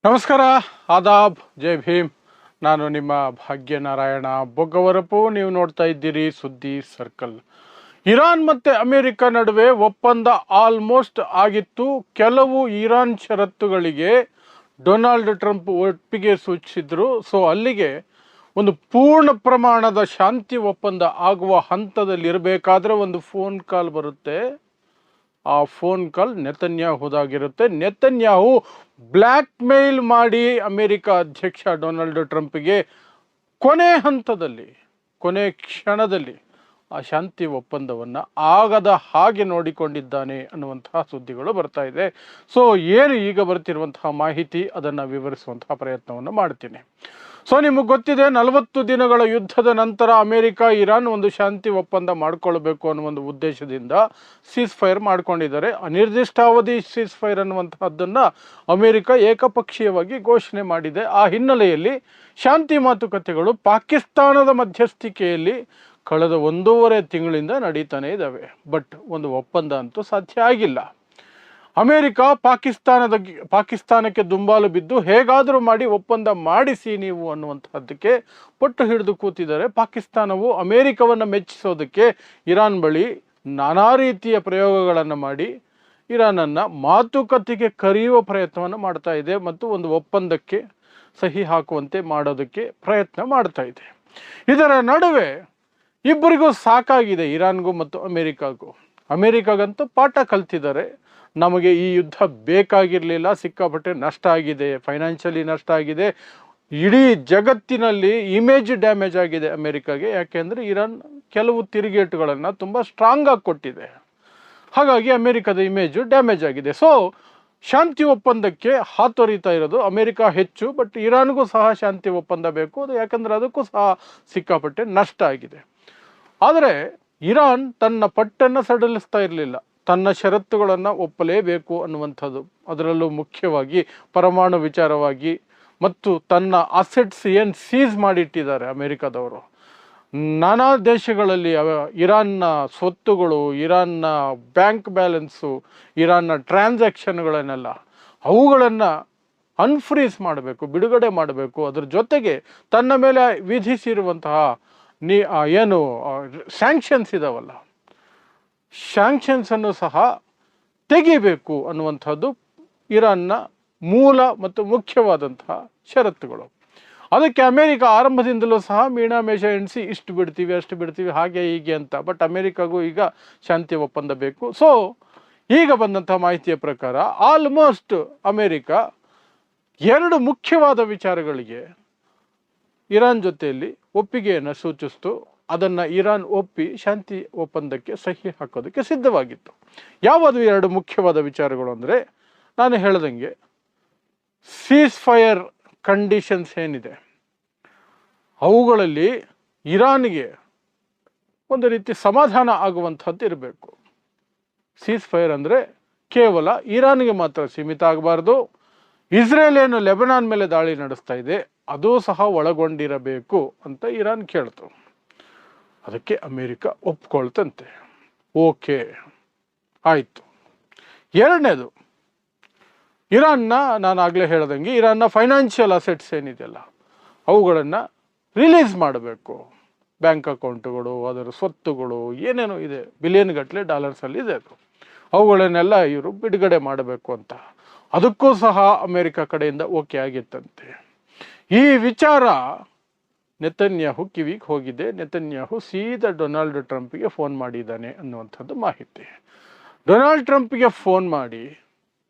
ನಮಸ್ಕಾರ, ಆದಾಬ್, ಜೈ ಭೀಮ್. ನಾನು ನಿಮ್ಮ ಭಾಗ್ಯನಾರಾಯಣ ಬೊಗ್ಗವರಪು. ನೀವು ನೋಡ್ತಾ ಇದ್ದೀರಿ ಸುದ್ದಿ ಸರ್ಕಲ್. ಇರಾನ್ ಮತ್ತು ಅಮೆರಿಕ ನಡುವೆ ಒಪ್ಪಂದ ಆಲ್ಮೋಸ್ಟ್ ಆಗಿತ್ತು. ಕೆಲವು ಇರಾನ್ ಷರತ್ತುಗಳಿಗೆ ಡೊನಾಲ್ಡ್ ಟ್ರಂಪ್ ಒಪ್ಪಿಗೆ ಸೂಚಿಸಿದ್ರು. ಸೊ ಅಲ್ಲಿಗೆ ಒಂದು ಪೂರ್ಣ ಪ್ರಮಾಣದ ಶಾಂತಿ ಒಪ್ಪಂದ ಆಗುವ ಹಂತದಲ್ಲಿರಬೇಕಾದ್ರೆ ಒಂದು ಫೋನ್ ಕಾಲ್ ಬರುತ್ತೆ. ಆ ಫೋನ್ ಕಾಲ್ ನೆತನ್ಯಾಹುದಾಗಿರುತ್ತೆ. ನೆತನ್ಯಾಹು ಬ್ಲ್ಯಾಕ್ ಮೇಲ್ ಮಾಡಿ ಅಮೆರಿಕ ಅಧ್ಯಕ್ಷ ಡೊನಾಲ್ಡ್ ಟ್ರಂಪ್ಗೆ ಕೊನೆ ಹಂತದಲ್ಲಿ, ಕೊನೆ ಕ್ಷಣದಲ್ಲಿ ಆ ಶಾಂತಿ ಒಪ್ಪಂದವನ್ನು ಆಗದ ಹಾಗೆ ನೋಡಿಕೊಂಡಿದ್ದಾನೆ ಅನ್ನುವಂತಹ ಸುದ್ದಿಗಳು ಬರ್ತಾ ಇದೆ. ಸೊ ಏನು ಈಗ ಬರ್ತಿರುವಂತಹ ಮಾಹಿತಿ, ಅದನ್ನು ವಿವರಿಸುವಂತಹ ಪ್ರಯತ್ನವನ್ನು ಮಾಡ್ತೀನಿ. ಸೊ ನಿಮಗೆ ಗೊತ್ತಿದೆ, 40 ದಿನಗಳ ಯುದ್ಧದ ನಂತರ ಅಮೆರಿಕ ಇರಾನ್ ಒಂದು ಶಾಂತಿ ಒಪ್ಪಂದ ಮಾಡಿಕೊಳ್ಬೇಕು ಅನ್ನೋ ಒಂದು ಉದ್ದೇಶದಿಂದ ಸೀಸ್ ಫೈರ್ ಮಾಡ್ಕೊಂಡಿದ್ದಾರೆ. ಅನಿರ್ದಿಷ್ಟಾವಧಿ ಸೀಸ್ ಫೈರ್ ಅನ್ನುವಂತಹದ್ದನ್ನು ಅಮೆರಿಕ ಏಕಪಕ್ಷೀಯವಾಗಿ ಘೋಷಣೆ ಮಾಡಿದೆ. ಆ ಹಿನ್ನೆಲೆಯಲ್ಲಿ ಶಾಂತಿ ಮಾತುಕತೆಗಳು ಪಾಕಿಸ್ತಾನದ ಮಧ್ಯಸ್ಥಿಕೆಯಲ್ಲಿ ಕಳೆದ 1.5 ತಿಂಗಳಿಂದ ನಡೀತಾನೆ ಇದ್ದಾವೆ. ಬಟ್ ಒಂದು ಒಪ್ಪಂದ ಅಂತೂ ಸಾಧ್ಯ ಆಗಿಲ್ಲ. ಅಮೆರಿಕ ಪಾಕಿಸ್ತಾನಕ್ಕೆ ದುಂಬಾಲು ಬಿದ್ದು ಹೇಗಾದರೂ ಮಾಡಿ ಒಪ್ಪಂದ ಮಾಡಿಸಿ ನೀವು ಅನ್ನುವಂತಹದ್ದಕ್ಕೆ ಪಟ್ಟು ಹಿಡಿದು ಕೂತಿದ್ದಾರೆ. ಪಾಕಿಸ್ತಾನವು ಅಮೆರಿಕವನ್ನು ಮೆಚ್ಚಿಸೋದಕ್ಕೆ ಇರಾನ್ ಬಳಿ ನಾನಾ ರೀತಿಯ ಪ್ರಯೋಗಗಳನ್ನು ಮಾಡಿ ಇರಾನನ್ನು ಮಾತುಕತೆಗೆ ಕರೆಯುವ ಪ್ರಯತ್ನವನ್ನು ಮಾಡ್ತಾ ಇದೆ ಮತ್ತು ಒಂದು ಒಪ್ಪಂದಕ್ಕೆ ಸಹಿ ಹಾಕುವಂತೆ ಮಾಡೋದಕ್ಕೆ ಪ್ರಯತ್ನ ಮಾಡ್ತಾ ಇದೆ. ಇದರ ನಡುವೆ ಇಬ್ಬರಿಗೂ ಸಾಕಾಗಿದೆ, ಇರಾನ್ಗೂ ಮತ್ತು ಅಮೆರಿಕಾಗಂತೂ ಪಾಠ ಕಲ್ತಿದ್ದಾರೆ. ನಮಗೆ ಈ ಯುದ್ಧ ಬೇಕಾಗಿರಲಿಲ್ಲ, ಸಿಕ್ಕಾಪಟ್ಟೆ ನಷ್ಟ ಆಗಿದೆ, ಫೈನಾನ್ಷಿಯಲಿ ನಷ್ಟ ಆಗಿದೆ, ಇಡೀ ಜಗತ್ತಿನಲ್ಲಿ ಇಮೇಜ್ ಡ್ಯಾಮೇಜ್ ಆಗಿದೆ ಅಮೆರಿಕಾಗೆ. ಯಾಕೆಂದರೆ ಇರಾನ್ ಕೆಲವು ತಿರುಗೇಟುಗಳನ್ನು ತುಂಬ ಸ್ಟ್ರಾಂಗ್ ಆಗಿ ಕೊಟ್ಟಿದೆ. ಹಾಗಾಗಿ ಅಮೆರಿಕದ ಇಮೇಜು ಡ್ಯಾಮೇಜ್ ಆಗಿದೆ. ಸೊ ಶಾಂತಿ ಒಪ್ಪಂದಕ್ಕೆ ಹಾತೊರಿತಾ ಇರೋದು ಅಮೆರಿಕ ಹೆಚ್ಚು. ಬಟ್ ಇರಾನ್ಗೂ ಸಹ ಶಾಂತಿ ಒಪ್ಪಂದ ಬೇಕು, ಅದು ಯಾಕಂದರೆ ಅದಕ್ಕೂ ಸಹ ಸಿಕ್ಕಾಪಟ್ಟೆ ನಷ್ಟ ಆಗಿದೆ. ಆದರೆ ಇರಾನ್ ತನ್ನ ಪಟ್ಟನ್ನು ಸಡಿಲಿಸ್ತಾ ಇರಲಿಲ್ಲ, ತನ್ನ ಷರತ್ತುಗಳನ್ನು ಒಪ್ಪಲೇಬೇಕು ಅನ್ನುವಂಥದ್ದು. ಅದರಲ್ಲೂ ಮುಖ್ಯವಾಗಿ ಪರಮಾಣು ವಿಚಾರವಾಗಿ ಮತ್ತು ತನ್ನ ಅಸೆಟ್ಸ್ ಏನು ಸೀಸ್ ಮಾಡಿಟ್ಟಿದ್ದಾರೆ ಅಮೆರಿಕದವರು. ನಾನಾ ದೇಶಗಳಲ್ಲಿ ಇರಾನ್ನ ಸ್ವತ್ತುಗಳು, ಇರಾನ್ನ ಬ್ಯಾಂಕ್ ಬ್ಯಾಲೆನ್ಸು, ಇರಾನ್ನ ಟ್ರಾನ್ಸಾಕ್ಷನ್ಗಳನ್ನೆಲ್ಲ ಅವುಗಳನ್ನು ಅನ್ಫ್ರೀಸ್ ಮಾಡಬೇಕು, ಬಿಡುಗಡೆ ಮಾಡಬೇಕು. ಅದ್ರ ಜೊತೆಗೆ ತನ್ನ ಮೇಲೆ ವಿಧಿಸಿರುವಂತಹ ಏನು ಸ್ಯಾಂಕ್ಷನ್ಸ್ ಇದಾವಲ್ಲ, ಸ್ಯಾಂಕ್ಷನ್ಸನ್ನು ಸಹ ತೆಗಿಬೇಕು ಅನ್ನುವಂಥದ್ದು ಇರಾನ್ನ ಮೂಲ ಮತ್ತು ಮುಖ್ಯವಾದಂತಹ ಷರತ್ತುಗಳು. ಅದಕ್ಕೆ ಅಮೆರಿಕ ಆರಂಭದಿಂದಲೂ ಸಹ ಮೀಣಾಮೇಷ ಎಣಿಸಿ ಇಷ್ಟು ಬಿಡ್ತೀವಿ ಅಷ್ಟು ಬಿಡ್ತೀವಿ ಹಾಗೆ ಹೀಗೆ ಅಂತ. ಬಟ್ ಅಮೆರಿಕಾಗೂ ಈಗ ಶಾಂತಿ ಒಪ್ಪಂದ ಬೇಕು. ಸೊ ಈಗ ಬಂದಂಥ ಮಾಹಿತಿಯ ಪ್ರಕಾರ ಆಲ್ಮೋಸ್ಟ್ ಅಮೆರಿಕ 2 ಮುಖ್ಯವಾದ ವಿಚಾರಗಳಿಗೆ ಇರಾನ್ ಜೊತೆಯಲ್ಲಿ ಒಪ್ಪಿಗೆಯನ್ನು ಸೂಚಿಸ್ತು. ಅದನ್ನು ಇರಾನ್ ಒಪ್ಪಿ ಶಾಂತಿ ಒಪ್ಪಂದಕ್ಕೆ ಸಹಿ ಹಾಕೋದಕ್ಕೆ ಸಿದ್ಧವಾಗಿತ್ತು. ಯಾವುದು 2 ಮುಖ್ಯವಾದ ವಿಚಾರಗಳು ಅಂದರೆ, ನಾನು ಹೇಳ್ದಂಗೆ ಸೀಸ್ ಫೈರ್ ಕಂಡೀಷನ್ಸ್ ಏನಿದೆ ಅವುಗಳಲ್ಲಿ ಇರಾನ್ಗೆ ಒಂದು ರೀತಿ ಸಮಾಧಾನ ಆಗುವಂಥದ್ದು ಇರಬೇಕು. ಸೀಸ್ ಫೈರ್ ಅಂದರೆ ಕೇವಲ ಇರಾನ್ಗೆ ಮಾತ್ರ ಸೀಮಿತ ಆಗಬಾರ್ದು. ಇಸ್ರೇಲ್ ಏನು ಲೆಬನಾನ್ ಮೇಲೆ ದಾಳಿ ನಡೆಸ್ತಾ ಇದೆ ಅದು ಸಹ ಒಳಗೊಂಡಿರಬೇಕು ಅಂತ ಇರಾನ್ ಕೇಳ್ತು. ಅದಕ್ಕೆ ಅಮೆರಿಕ ಒಪ್ಕೊಳ್ತಂತೆ. ಓಕೆ, ಆಯಿತು. ಎರಡನೇದು, ನಾನು ಆಗಲೇ ಹೇಳ್ದಂಗೆ ಇರಾನ್ನ ಫೈನಾನ್ಷಿಯಲ್ ಅಸೆಟ್ಸ್ ಏನಿದೆಯಲ್ಲ ಅವುಗಳನ್ನು ರಿಲೀಸ್ ಮಾಡಬೇಕು. ಬ್ಯಾಂಕ್ ಅಕೌಂಟುಗಳು, ಅದರ ಸ್ವತ್ತುಗಳು ಏನೇನೋ ಇದೆ, ಬಿಲಿಯನ್ ಗಟ್ಟಲೆ ಡಾಲರ್ಸಲ್ಲಿ ಇದೆ, ಅವುಗಳನ್ನೆಲ್ಲ ಇವರು ಬಿಡುಗಡೆ ಮಾಡಬೇಕು ಅಂತ. ಅದಕ್ಕೂ ಸಹ ಅಮೆರಿಕ ಕಡೆಯಿಂದ ಓಕೆ ಆಗಿತ್ತಂತೆ. ಈ ವಿಚಾರ ನೆತನ್ಯಾಹು ಕಿವಿಗೆ ಹೋಗಿದೆ. ನೆತನ್ಯಾಹು ಸೀದಾ ಡೊನಾಲ್ಡ್ ಟ್ರಂಪ್ಗೆ ಫೋನ್ ಮಾಡಿದ್ದಾನೆ ಅನ್ನುವಂಥದ್ದು ಮಾಹಿತಿ. ಡೊನಾಲ್ಡ್ ಟ್ರಂಪ್ಗೆ ಫೋನ್ ಮಾಡಿ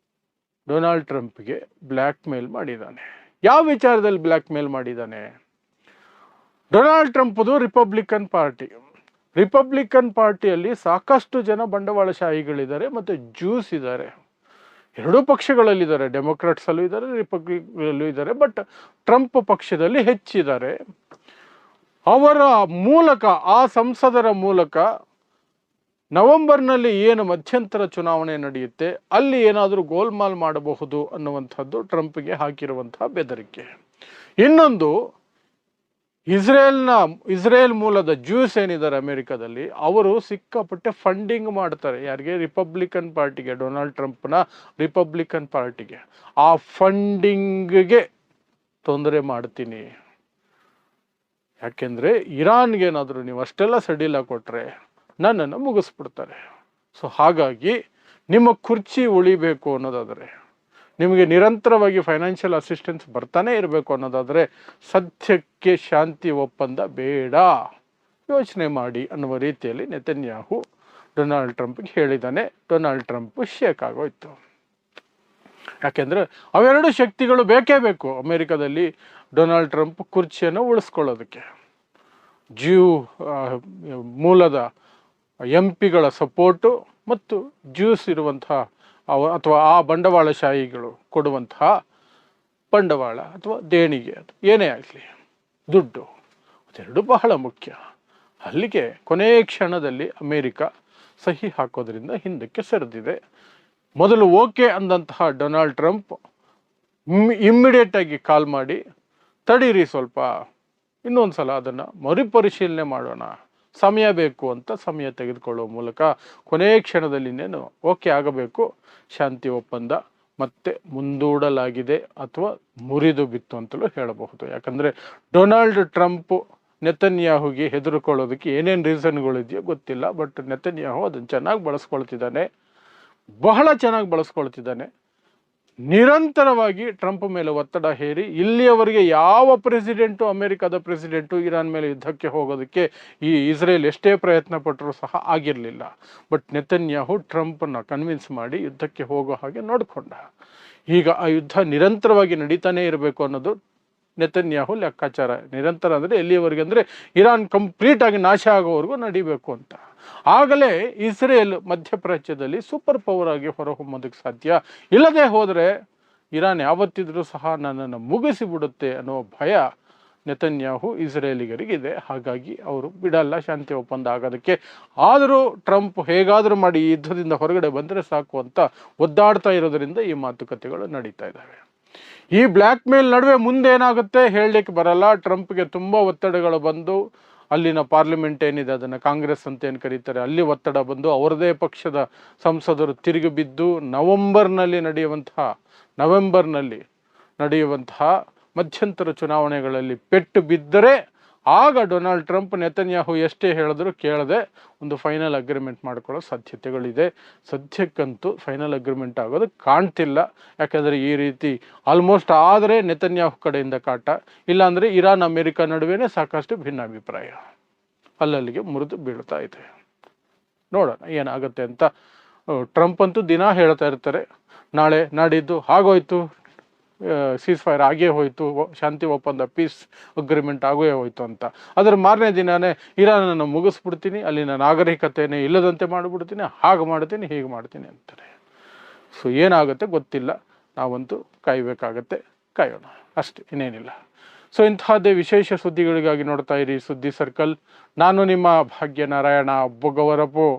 ಡೊನಾಲ್ಡ್ ಟ್ರಂಪ್ಗೆ ಬ್ಲ್ಯಾಕ್ ಮೇಲ್ ಮಾಡಿದ್ದಾನೆ. ಯಾವ ವಿಚಾರದಲ್ಲಿ ಬ್ಲ್ಯಾಕ್ ಮೇಲ್ ಮಾಡಿದ್ದಾನೆ? ಡೊನಾಲ್ಡ್ ಟ್ರಂಪ್ದು ರಿಪಬ್ಲಿಕನ್ ಪಾರ್ಟಿಯಲ್ಲಿ ಸಾಕಷ್ಟು ಜನ ಬಂಡವಾಳಶಾಹಿಗಳಿದ್ದಾರೆ ಮತ್ತು ಜ್ಯೂಸ್ ಇದ್ದಾರೆ. 2 ಪಕ್ಷಗಳಲ್ಲಿದ್ದಾರೆ, ಡೆಮೊಕ್ರಾಟ್ಸಲ್ಲೂ ಇದ್ದಾರೆ, ರಿಪಬ್ಲಿಕಲ್ಲೂ ಇದ್ದಾರೆ. ಬಟ್ ಟ್ರಂಪ್ ಪಕ್ಷದಲ್ಲಿ ಹೆಚ್ಚಿದ್ದಾರೆ. ಅವರ ಮೂಲಕ, ಆ ಸಂಸದರ ಮೂಲಕ ನವೆಂಬರ್ನಲ್ಲಿ ಏನು ಮಧ್ಯಂತರ ಚುನಾವಣೆ ನಡೆಯುತ್ತೆ ಅಲ್ಲಿ ಏನಾದರೂ ಗೋಲ್ಮಾಲ್ ಮಾಡಬಹುದು ಅನ್ನುವಂಥದ್ದು ಟ್ರಂಪ್ಗೆ ಹಾಕಿರುವಂತಹ ಬೆದರಿಕೆ. ಇನ್ನೊಂದು, ಇಸ್ರೇಲ್ ಮೂಲದ ಜ್ಯೂಸ್ ಏನಿದ್ದಾರೆ ಅಮೆರಿಕದಲ್ಲಿ, ಅವರು ಸಿಕ್ಕಾಪಟ್ಟೆ ಫಂಡಿಂಗ್ ಮಾಡ್ತಾರೆ. ಯಾರಿಗೆ? ರಿಪಬ್ಲಿಕನ್ ಪಾರ್ಟಿಗೆ, ಡೊನಾಲ್ಡ್ ಟ್ರಂಪ್ನ ರಿಪಬ್ಲಿಕನ್ ಪಾರ್ಟಿಗೆ. ಆ ಫಂಡಿಂಗ್ಗೆ ತೊಂದರೆ ಮಾಡ್ತೀನಿ. ಯಾಕೆಂದರೆ ಇರಾನ್ಗೇನಾದರೂ ನೀವು ಅಷ್ಟೆಲ್ಲ ಸಡಿಲ ಕೊಟ್ಟರೆ ನನ್ನನ್ನು ಮುಗಿಸ್ಬಿಡ್ತಾರೆ. ಸೊ ಹಾಗಾಗಿ ನಿಮ್ಮ ಕುರ್ಚಿ ಉಳಿಬೇಕು ಅನ್ನೋದಾದರೆ, ನಿಮಗೆ ನಿರಂತರವಾಗಿ ಫೈನಾನ್ಷಿಯಲ್ ಅಸಿಸ್ಟೆನ್ಸ್ ಬರ್ತಾನೆ ಇರಬೇಕು ಅನ್ನೋದಾದರೆ ಸದ್ಯಕ್ಕೆ ಶಾಂತಿ ಒಪ್ಪಂದ ಬೇಡ, ಯೋಚನೆ ಮಾಡಿ ಅನ್ನುವ ರೀತಿಯಲ್ಲಿ ನೆತನ್ಯಾಹು ಡೊನಾಲ್ಡ್ ಟ್ರಂಪ್ಗೆ ಹೇಳಿದ್ದಾನೆ. ಡೊನಾಲ್ಡ್ ಟ್ರಂಪ್ ಶೇಕ್ ಆಗೋಯ್ತು. ಯಾಕೆಂದರೆ ಅವೆರಡು ಶಕ್ತಿಗಳು ಬೇಕೇ ಬೇಕು ಅಮೆರಿಕದಲ್ಲಿ ಡೊನಾಲ್ಡ್ ಟ್ರಂಪ್ ಕುರ್ಚಿಯನ್ನು ಉಳಿಸ್ಕೊಳ್ಳೋದಕ್ಕೆ. ಮೂಲದ MP ಗಳ ಸಪೋರ್ಟು ಮತ್ತು ಜ್ಯೂಸ್ ಇರುವಂತಹ ಅಥವಾ ಆ ಬಂಡವಾಳಶಾಹಿಗಳು ಕೊಡುವಂತಹ ಬಂಡವಾಳ ಅಥವಾ ದೇಣಿಗೆ ಅದು ಏನೇ ಆಗಲಿ, ದುಡ್ಡು, ಅದೆರಡು ಬಹಳ ಮುಖ್ಯ. ಅಲ್ಲಿಗೆ ಕೊನೆಯ ಕ್ಷಣದಲ್ಲಿ ಅಮೇರಿಕ ಸಹಿ ಹಾಕೋದ್ರಿಂದ ಹಿಂದಕ್ಕೆ ಸರಿದಿದೆ. ಮೊದಲು ಓಕೆ ಅಂದಂತಹ ಡೊನಾಲ್ಡ್ ಟ್ರಂಪ್ ಇಮ್ಮಿಡಿಯೇಟಾಗಿ ಕಾಲ್ ಮಾಡಿ, ತಡೀರಿ ಸ್ವಲ್ಪ, ಇನ್ನೊಂದು ಸಲ ಅದನ್ನು ಮರುಪರಿಶೀಲನೆ ಮಾಡೋಣ, ಸಮಯ ಬೇಕು ಅಂತ ಸಮಯ ತೆಗೆದುಕೊಳ್ಳುವ ಮೂಲಕ ಕೊನೆಯ ಕ್ಷಣದಲ್ಲಿ ಇನ್ನೇನು ಓಕೆ ಆಗಬೇಕು, ಶಾಂತಿ ಒಪ್ಪಂದ ಮತ್ತೆ ಮುಂದೂಡಲಾಗಿದೆ ಅಥವಾ ಮುರಿದು ಬಿತ್ತು ಅಂತಲೂ ಹೇಳಬಹುದು. ಯಾಕಂದರೆ ಡೊನಾಲ್ಡ್ ಟ್ರಂಪ್ ನೆತನ್ಯಾಹುಗೆ ಹೆದರ್ಕೊಳ್ಳೋದಕ್ಕೆ ಏನೇನು ರೀಸನ್ಗಳಿದೆಯೋ ಗೊತ್ತಿಲ್ಲ, ಬಟ್ ನೆತನ್ಯಾಹು ಅದನ್ನು ಚೆನ್ನಾಗಿ ಬಳಸ್ಕೊಳ್ತಿದ್ದಾನೆ, ಬಹಳ ಚೆನ್ನಾಗಿ ಬಳಸ್ಕೊಳ್ತಿದ್ದಾನೆ. ನಿರಂತರವಾಗಿ ಟ್ರಂಪ್ ಮೇಲೆ ಒತ್ತಡ ಹೇರಿ ಇಲ್ಲಿಯವರೆಗೆ ಯಾವ ಪ್ರೆಸಿಡೆಂಟು, ಅಮೆರಿಕದ ಪ್ರೆಸಿಡೆಂಟು ಇರಾನ್ ಮೇಲೆ ಯುದ್ಧಕ್ಕೆ ಹೋಗೋದಕ್ಕೆ ಈ ಇಸ್ರೇಲ್ ಎಷ್ಟೇ ಪ್ರಯತ್ನ ಪಟ್ಟರೂ ಸಹ ಆಗಿರಲಿಲ್ಲ. ಬಟ್ ನೆತನ್ಯಾಹು ಟ್ರಂಪನ್ನು ಕನ್ವಿನ್ಸ್ ಮಾಡಿ ಯುದ್ಧಕ್ಕೆ ಹೋಗೋ ಹಾಗೆ ನೋಡಿಕೊಂಡ. ಈಗ ಆ ಯುದ್ಧ ನಿರಂತರವಾಗಿ ನಡೀತಾನೆ ಇರಬೇಕು ಅನ್ನೋದು ನೆತನ್ಯಾಹು ಲೆಕ್ಕಾಚಾರ. ನಿರಂತರ ಅಂದರೆ ಎಲ್ಲಿಯವರೆಗೆ ಅಂದರೆ ಇರಾನ್ ಕಂಪ್ಲೀಟಾಗಿ ನಾಶ ಆಗೋವರೆಗೂ ನಡಿಬೇಕು ಅಂತ. ಆಗಲೇ ಇಸ್ರೇಲ್ ಮಧ್ಯಪ್ರಾಚ್ಯದಲ್ಲಿ ಸೂಪರ್ ಪವರ್ ಆಗಿ ಹೊರಹೊಮ್ಮೋದಕ್ಕೆ ಸಾಧ್ಯ. ಇಲ್ಲದೆ ಹೋದರೆ ಇರಾನ್ ಯಾವತ್ತಿದ್ರೂ ಸಹ ನನ್ನನ್ನು ಮುಗಿಸಿಬಿಡುತ್ತೆ ಅನ್ನೋ ಭಯ ನೆತನ್ಯಾಹು ಇಸ್ರೇಲಿಗರಿಗಿದೆ. ಹಾಗಾಗಿ ಅವರು ಬಿಡಲ್ಲ ಶಾಂತಿ ಒಪ್ಪಂದ ಆಗೋದಕ್ಕೆ. ಆದರೂ ಟ್ರಂಪ್ ಹೇಗಾದರೂ ಮಾಡಿ ಈ ಯುದ್ಧದಿಂದ ಹೊರಗಡೆ ಬಂದರೆ ಸಾಕು ಅಂತ ಒದ್ದಾಡ್ತಾ ಇರೋದರಿಂದ ಈ ಮಾತುಕತೆಗಳು ನಡೀತಾ ಇದ್ದಾವೆ. ಈ ಬ್ಲ್ಯಾಕ್ ಮೇಲ್ ನಡುವೆ ಮುಂದೇನಾಗುತ್ತೆ ಹೇಳಲಿಕ್ಕೆ ಬರಲ್ಲ. ಟ್ರಂಪ್ಗೆ ತುಂಬ ಒತ್ತಡಗಳು ಬಂದು ಅಲ್ಲಿನ ಪಾರ್ಲಿಮೆಂಟ್ ಏನಿದೆ ಅದನ್ನು ಕಾಂಗ್ರೆಸ್ ಅಂತ ಏನು ಕರೀತಾರೆ, ಅಲ್ಲಿ ಒತ್ತಡ ಬಂದು ಅವರದೇ ಪಕ್ಷದ ಸಂಸದರು ತಿರುಗಿ ಬಿದ್ದು ನವೆಂಬರ್ನಲ್ಲಿ ನಡೆಯುವಂತಹ ಮಧ್ಯಂತರ ಚುನಾವಣೆಗಳಲ್ಲಿ ಪೆಟ್ಟು ಬಿದ್ದರೆ ಆಗ ಡೊನಾಲ್ಡ್ ಟ್ರಂಪ್ ನೆತನ್ಯಾಹು ಎಷ್ಟೇ ಹೇಳಿದ್ರು ಕೇಳದೆ ಒಂದು ಫೈನಲ್ ಅಗ್ರಿಮೆಂಟ್ ಮಾಡ್ಕೊಳ್ಳೋ ಸಾಧ್ಯತೆಗಳಿದೆ. ಸದ್ಯಕ್ಕಂತೂ ಫೈನಲ್ ಅಗ್ರಿಮೆಂಟ್ ಆಗೋದು ಕಾಣ್ತಿಲ್ಲ. ಯಾಕೆಂದರೆ ಈ ರೀತಿ ಆಲ್ಮೋಸ್ಟ್ ಆದರೆ ನೆತನ್ಯಾಹು ಕಡೆಯಿಂದ ಕಾಟ, ಇಲ್ಲಾಂದರೆ ಇರಾನ್ ಅಮೆರಿಕ ನಡುವೆನೇ ಸಾಕಷ್ಟು ಭಿನ್ನಾಭಿಪ್ರಾಯ ಅಲ್ಲಲ್ಲಿಗೆ ಮುರಿದು ಬೀಳ್ತಾ ಇದೆ. ನೋಡೋಣ ಏನಾಗುತ್ತೆ ಅಂತ. ಟ್ರಂಪ್ ಅಂತೂ ದಿನ ಹೇಳ್ತಾ ಇರ್ತಾರೆ, ನಾಳೆ ನಾಡಿದ್ದು ಆಗೋಯ್ತು, ಸೀಸ್ ಫೈರ್ ಆಗೇ ಹೋಯಿತು, ಶಾಂತಿ ಒಪ್ಪಂದ ಪೀಸ್ ಅಗ್ರಿಮೆಂಟ್ ಆಗೇ ಹೋಯಿತು ಅಂತ. ಅದರ ಮಾರನೇ ದಿನವೇ ಇರಾನನ್ನು ಮುಗಿಸ್ಬಿಡ್ತೀನಿ, ಅಲ್ಲಿನ ನಾಗರಿಕತೆಯೇ ಇಲ್ಲದಂತೆ ಮಾಡಿಬಿಡ್ತೀನಿ, ಹಾಗೆ ಮಾಡ್ತೀನಿ ಹೀಗೆ ಮಾಡ್ತೀನಿ ಅಂತಾರೆ. ಸೊ ಏನಾಗುತ್ತೆ ಗೊತ್ತಿಲ್ಲ, ನಾವಂತೂ ಕಾಯಬೇಕಾಗತ್ತೆ, ಕಾಯೋಣ ಅಷ್ಟೇ, ಇನ್ನೇನಿಲ್ಲ. ಸೊ ಇಂತಹದ್ದೇ ವಿಶೇಷ ಸುದ್ದಿಗಳಿಗಾಗಿ ನೋಡ್ತಾ ಇರಿ ಸುದ್ದಿ ಸರ್ಕಲ್. ನಾನು ನಿಮ್ಮ ಭಾಗ್ಯನಾರಾಯಣ ಬೊಗವರಪು.